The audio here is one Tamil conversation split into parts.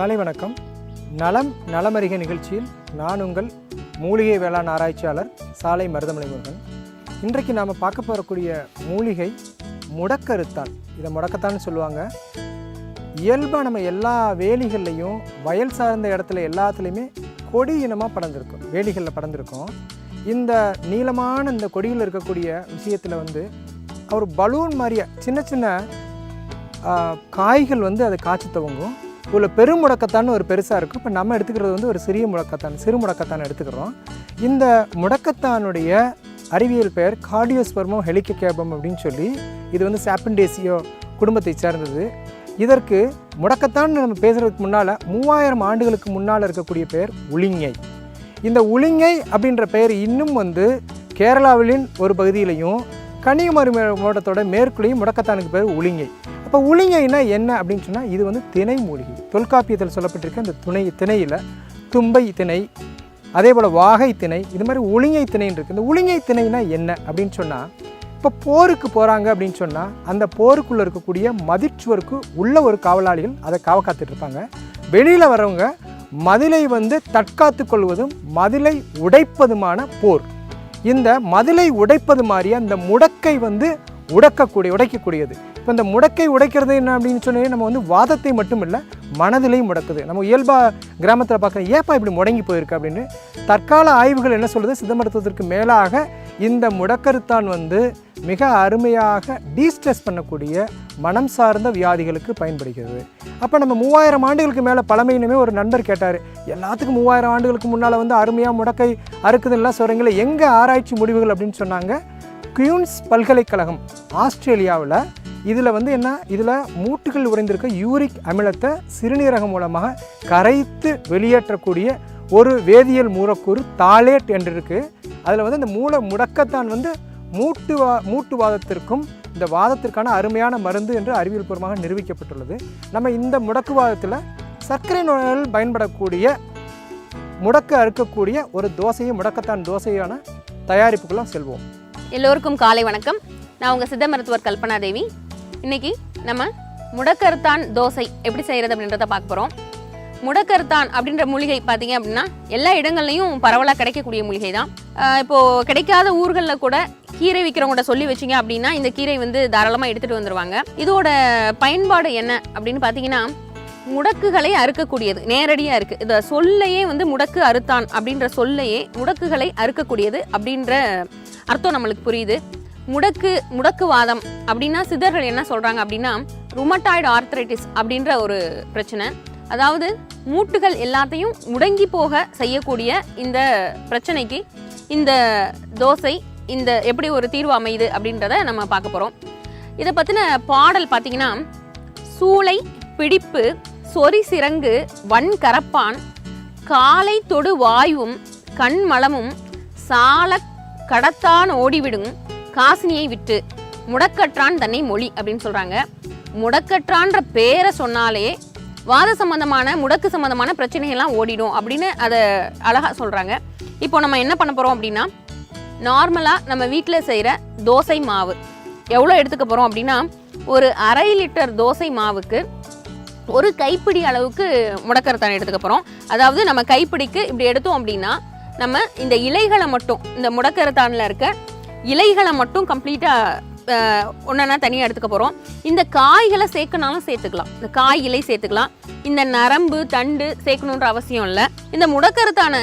காலை வணக்கம். நலம் நலமறிக நிகழ்ச்சியில் நான் உங்கள் மூலிகை வேளாண் ஆராய்ச்சியாளர் சாலை மருதமலை முருகன். இன்றைக்கு நாம் பார்க்க போகக்கூடிய மூலிகை முடக்கருத்தான். இதை முடக்கத்தான்னு சொல்லுவாங்க. இயல்பாக நம்ம எல்லா வேலிகள்லையும் வயல் சார்ந்த இடத்துல எல்லாத்துலேயுமே கொடி இனமாக படர்ந்துருக்கும், வேலிகளில் படர்ந்துருக்கும். இந்த நீளமான இந்த கொடியில் இருக்கக்கூடிய விஷயத்தில் வந்து ஒரு பலூன் மாதிரியா சின்ன சின்ன காய்கள் வந்து அதை காய்ச்சி துவங்கும். இவ்வளோ பெரும் முடக்கத்தான் ஒரு பெருசாக இருக்கும். இப்போ நம்ம எடுத்துக்கிறது வந்து ஒரு சிறிய முடக்கத்தான், சிறு முடக்கத்தான் எடுத்துக்கிறோம். இந்த முடக்கத்தானுடைய அறிவியல் பெயர் கார்டியோஸ்பெர்மோ ஹெலிகோகேபம் அப்படின்னு சொல்லி, இது வந்து சாப்பிண்டேசியோ குடும்பத்தை சேர்ந்தது. இதற்கு முடக்கத்தான் நம்ம பேசுகிறதுக்கு முன்னால் 3000 ஆண்டுகளுக்கு முன்னால் இருக்கக்கூடிய பெயர் உளிங்கை. இந்த உளிங்கை அப்படின்ற பெயர் இன்னும் வந்து கேரளாவிலின் ஒரு பகுதியிலையும் கன்னியாகுமரி மாவட்டத்தோட மேற்குலையும் முடக்கத்தானுக்கு பேர் உளிங்கை. அப்போ உளிங்கைனா என்ன அப்படின்னு சொன்னால், இது வந்து திணை மூலிகை. தொல்காப்பியத்தில் சொல்லப்பட்டிருக்க இந்த திணையில் தும்பை திணை, அதே போல் வாகை திணை, இது மாதிரி உளிங்கை திணைன்னு இருக்குது. இந்த உளிங்கை திணைனா என்ன அப்படின்னு சொன்னால், இப்போ போருக்கு போகிறாங்க அப்படின்னு சொன்னால் அந்த போருக்குள்ளே இருக்கக்கூடிய மதிச்சுவருக்கு உள்ள ஒரு காவலாளிகள் அதை காத்துட்ருப்பாங்க. வெளியில் வரவங்க மதிலை வந்து தற்காத்து கொள்வதும் மதிலை உடைப்பதுமான போர். இந்த மதிலை உடைப்பது மாதிரியே அந்த முடக்கை வந்து உடைக்கக்கூடியது. இப்போ இந்த முடக்கை உடைக்கிறது என்ன அப்படின்னு சொன்னே, நம்ம வந்து வாதத்தை மட்டும் இல்லை மனதிலையும் முடக்குது. நம்ம இயல்பாக கிராமத்தில் பார்க்குறோம், ஏப்பா இப்படி முடங்கி போயிருக்கு அப்படின்னு. தற்கால ஆய்வுகள் என்ன சொல்லுது, சித்த மருத்துவத்திற்கு மேலாக இந்த முடக்கருத்தான் வந்து மிக அருமையாக டீஸ்ட்ரெஸ் பண்ணக்கூடிய மனம் சார்ந்த வியாதிகளுக்கு பயன்படுகிறது. அப்போ நம்ம 3000 ஆண்டுகளுக்கு மேலே பழமையினுமே ஒரு நண்பர் கேட்டார், எல்லாத்துக்கும் 3000 ஆண்டுகளுக்கு முன்னால் வந்து அருமையாக முடக்கை அறுக்குதுன்னெலாம் சொல்கிறீங்களே, எங்கே ஆராய்ச்சி முடிவுகள் அப்படின்னு சொன்னாங்க. குயின்ஸ் பல்கலைக்கழகம் ஆஸ்திரேலியாவில் இதில் வந்து என்ன, இதில் மூட்டுகள் உறைந்திருக்க யூரிக் அமிலத்தை சிறுநீரகம் மூலமாக கரைத்து வெளியேற்றக்கூடிய ஒரு வேதியியல் மூலக்கூறு தாலேட் என்று இருக்குது. அதில் வந்து இந்த முடக்கத்தான் வந்து மூட்டுவாதத்திற்கும் இந்த வாதத்திற்கான அருமையான மருந்து என்று அறிவியல் பூர்வமாக நிரூபிக்கப்பட்டுள்ளது. நம்ம இந்த முடக்குவாதத்தில் சர்க்கரை நோயால் பயன்படக்கூடிய முடக்க அறுக்கக்கூடிய ஒரு தோசையை, முடக்கத்தான் தோசையான தயாரிப்புக்கெல்லாம் செல்வோம். எல்லோருக்கும் காலை வணக்கம். நான் உங்கள் சித்த மருத்துவர் கல்பனா தேவி. இன்றைக்கி நம்ம முடக்கருத்தான் தோசை எப்படி செய்கிறது அப்படின்றத பார்க்க போகிறோம். முடக்கருத்தான் அப்படின்ற மூலிகை பார்த்தீங்க அப்படின்னா எல்லா இடங்கள்லையும் பரவலாக கிடைக்கக்கூடிய மூலிகை தான். இப்போது கிடைக்காத ஊர்களில் கூட கீரை விற்கிறவங்கள்ட்ட சொல்லி வச்சிங்க அப்படின்னா இந்த கீரை வந்து தாராளமாக எடுத்துகிட்டு வந்துடுவாங்க. இதோட பயன்பாடு என்ன அப்படின்னு பார்த்தீங்கன்னா, முடக்குகளை அறுக்கக்கூடியது நேரடியாக இருக்குது. இந்த சொல்லையே வந்து முடக்கு அறுத்தான் அப்படின்ற சொல்லையே முடக்குகளை அறுக்கக்கூடியது அப்படின்ற அர்த்தம் நம்மளுக்கு புரியுது. முடக்குவாதம் அப்படின்னா சித்தர்கள் என்ன சொல்கிறாங்க அப்படின்னா, ருமட்டாய்டு ஆர்த்ரைட்டிஸ் அப்படின்ற ஒரு பிரச்சனை. அதாவது மூட்டுகள் எல்லாத்தையும் முடங்கி போக செய்யக்கூடிய இந்த பிரச்சனைக்கு இந்த தோசை இந்த எப்படி ஒரு தீர்வு அமையுது அப்படின்றத நம்ம பார்க்க போகிறோம். இதை பற்றின பாடல் பார்த்தீங்கன்னா, சூளை பிடிப்பு சொறி சிறங்கு வன் கரப்பான் காலை தொடு வாயுவும் கண்மலமும் சால கடத்தான் ஓடிவிடும் காசினியை விட்டு முடக்கற்றான் தன்னை மொழி அப்படின்னு சொல்கிறாங்க. முடக்கற்றான்ற பேரை சொன்னாலே வாத சம்பந்தமான முடக்கு சம்பந்தமான பிரச்சனைகள்லாம் ஓடிடும் அப்படின்னு அதை அழகாக சொல்கிறாங்க. இப்போ நம்ம என்ன பண்ண போகிறோம் அப்படின்னா, நார்மலாக நம்ம வீட்டில் செய்கிற தோசை மாவு எவ்வளோ எடுத்துக்க போகிறோம் அப்படின்னா, ஒரு 1/2 லிட்டர் தோசை மாவுக்கு ஒரு கைப்பிடி அளவுக்கு முடக்கருத்தான் எடுத்துக்க போகிறோம். அதாவது நம்ம கைப்பிடிக்கு இப்படி எடுத்தோம் அப்படின்னா, நம்ம இந்த இலைகளை மட்டும், இந்த முடக்கருத்தானில் இருக்க இலைகளை மட்டும் கம்ப்ளீட்டாக ஒன்றா தனியாக எடுத்துக்க போகிறோம். இந்த காய்களை சேர்க்கனாலும் சேர்த்துக்கலாம், இந்த காய் இலை சேர்த்துக்கலாம். இந்த நரம்பு தண்டு சேர்க்கணுன்ற அவசியம் இல்லை. இந்த முடக்கருத்தான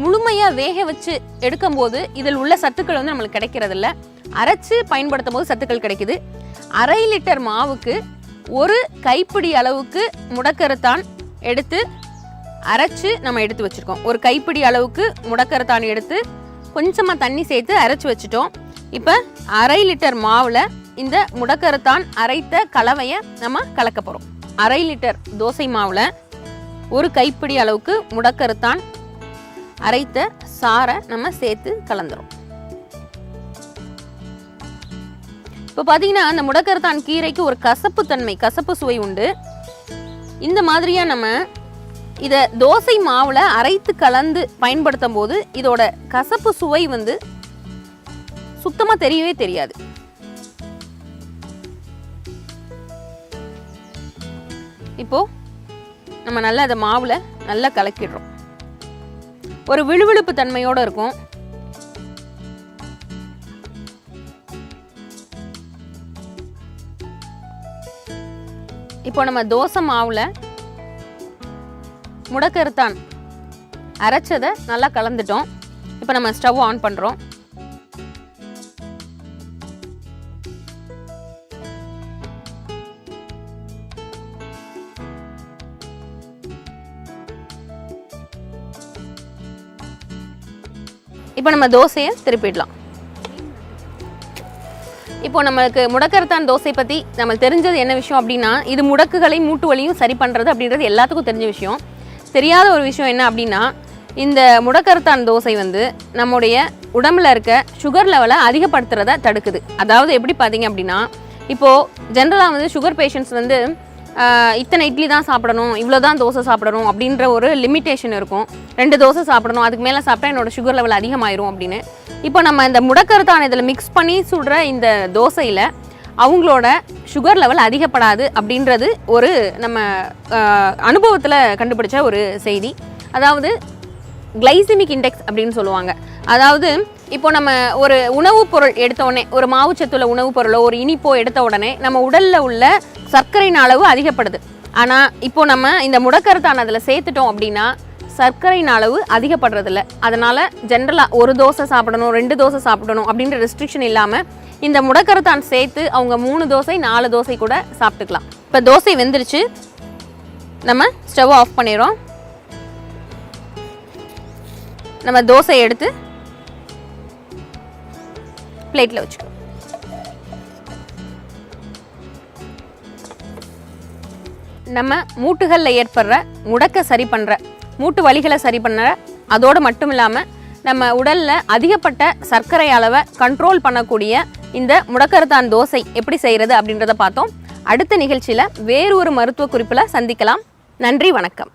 முழுமையாக வேக வச்சு எடுக்கும்போது இதில் உள்ள சத்துக்கள் வந்து நம்மளுக்கு கிடைக்கிறதில்ல. அரைச்சு பயன்படுத்தும் போது சத்துக்கள் கிடைக்குது. 1/2 லிட்டர் மாவுக்கு ஒரு கைப்பிடி அளவுக்கு முடக்கருத்தான் எடுத்து அரைச்சு நம்ம எடுத்து வச்சுருக்கோம். ஒரு கைப்பிடி அளவுக்கு முடக்கருத்தான் எடுத்து கொஞ்சமாக தண்ணி சேர்த்து அரைச்சி வச்சுட்டோம். இப்போ 1/2 லிட்டர் மாவில் இந்த முடக்கருத்தான் அரைத்த கலவையை நம்ம கலக்க போகிறோம். 1/2 லிட்டர் தோசை மாவில் ஒரு கைப்பிடி அளவுக்கு முடக்கருத்தான் அரைத்த சாறை நம்ம சேர்த்து கலந்துரும். இப்போ பார்த்தீங்கன்னா, அந்த முடக்கருத்தான் கீரைக்கு ஒரு கசப்பு சுவை உண்டு. இந்த மாதிரியாக நம்ம இதை தோசை மாவில் அரைத்து கலந்து பயன்படுத்தும் போது இதோட கசப்பு சுவை வந்து சுத்தமாக தெரியவே தெரியாது. இப்போ நம்ம நல்லா அதை மாவில் நல்லா கலக்கிடுறோம். ஒரு விழுவிழுப்பு தன்மையோடு இருக்கும். இப்போ நம்ம தோசை மாவில் முடக்கருத்தான் அரைச்சதை நல்லா கலந்துட்டோம். இப்போ நம்ம ஸ்டவ் ஆன் பண்ணுறோம். இப்போ நம்ம தோசையை திருப்பிடலாம். இப்போ நம்மளுக்கு முடக்கருத்தான் தோசை பற்றி நம்மளுக்கு தெரிஞ்சது என்ன விஷயம் அப்படின்னா, இது முடக்குகளை மூட்டு வலியும் சரி பண்ணுறது அப்படின்றது எல்லாத்துக்கும் தெரிஞ்ச விஷயம். தெரியாத ஒரு விஷயம் என்ன அப்படின்னா, இந்த முடக்கருத்தான் தோசை வந்து நம்முடைய உடம்புல இருக்க சுகர் லெவலை அதிகப்படுத்துறத தடுக்குது. அதாவது எப்படி பார்த்தீங்க அப்படின்னா, இப்போது ஜென்ரலாக வந்து சுகர் பேஷண்ட்ஸ் வந்து இத்தனை இட்லி தான் சாப்பிடணும், இவ்வளோ தான் தோசை சாப்பிடணும் அப்படின்ற ஒரு லிமிட்டேஷன் இருக்கும். 2 தோசை சாப்பிடணும், அதுக்கு மேலே சாப்பிட்டா என்னோட சுகர் லெவல் அதிகமாயிரும் அப்படின்னு. இப்போ நம்ம இந்த முடக்கருத்தான் இதில் மிக்ஸ் பண்ணி சுடுற இந்த தோசையில் அவங்களோட சுகர் லெவல் அதிகப்படாது அப்படின்றது ஒரு நம்ம அனுபவத்தில் கண்டுபிடிச்ச ஒரு செய்தி. அதாவது கிளைசிமிக் இண்டெக்ஸ் அப்படின்னு சொல்லுவாங்க. அதாவது இப்போ நம்ம ஒரு உணவுப் பொருள் எடுத்த உடனே, ஒரு மாவுச்சத்துள்ள உணவுப் பொருளோ ஒரு இனிப்போ எடுத்த உடனே நம்ம உடலில் உள்ள சர்க்கரையின் அளவு அதிகப்படுது. ஆனால் இப்போ நம்ம இந்த முடக்கருத்தான் அதில் சேர்த்துட்டோம் அப்படின்னா சர்க்கரையின் அளவு அதிகப்படுறதில்ல. அதனால் ஜென்ரலாக 1 தோசை சாப்பிடணும், 2 தோசை சாப்பிடணும் அப்படின்ற ரெஸ்ட்ரிக்ஷன் இல்லாமல் இந்த முடக்கருத்தான் சேர்த்து அவங்க 3 தோசை 4 தோசை கூட சாப்பிட்டுக்கலாம். இப்போ தோசை வெந்துருச்சு, நம்ம ஸ்டவ் ஆஃப் பண்ணிடுறோம். நம்ம தோசை எடுத்து பிளேட்டில் வச்சுக்கோ. நம்ம மூட்டுகளில் ஏற்படுற முடக்க சரி பண்ணுற, மூட்டு வலிகளை சரி பண்ணுற, அதோடு மட்டும் இல்லாமல் நம்ம உடலில் அதிகப்பட்ட சர்க்கரை அளவை கண்ட்ரோல் பண்ணக்கூடிய இந்த முடக்கருத்தான் தோசை எப்படி செய்கிறது அப்படின்றத பார்த்தோம். அடுத்த நிகழ்ச்சியில் வேறு ஒரு மருத்துவ குறிப்பில் சந்திக்கலாம். நன்றி, வணக்கம்.